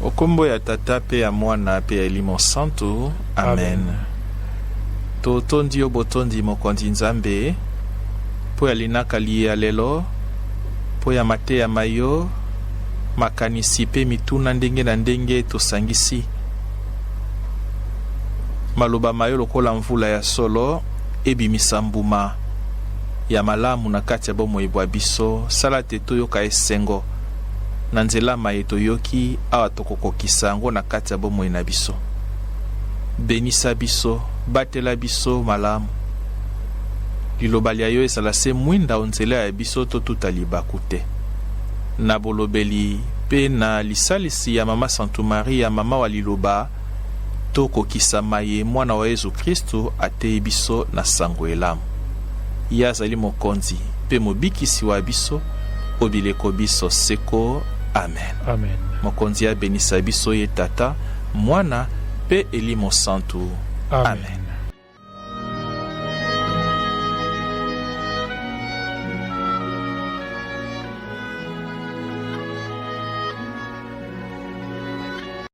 Okombo ya tata pe ya mwana pe ya elimo santo. Amen. Totondi yo botondi mokonzi nzambe po ya linaka liya lelo po ya mate ya mayo makanisi pe mituna ndenge na ndenge tosangisi maloba mayo lokola mvula ya solo ebimisa mbuma ya malamu na kati ya bomoi bwa biso. Sala te toyoka esengo na nzela maye toyoki awa tokokokisa yango na kati ya bomoi na biso. Benisa biso, batela biso malamu. Liloba lia yo esala se mwinda onzela ya biso to tuta libaku te. Na bolobeli pe na lisalisi ya mama Santu Maria mama wa liloba tokokisa maye mwana wa Yesu Kristo atei biso na sango elamu. Ye azali mokonzi pe mobikisi wa biso obileko biso seko. Amen. Amen. Mokonzi abenisa biso ye tata, mwana pe elimo santu. Amen. Amen.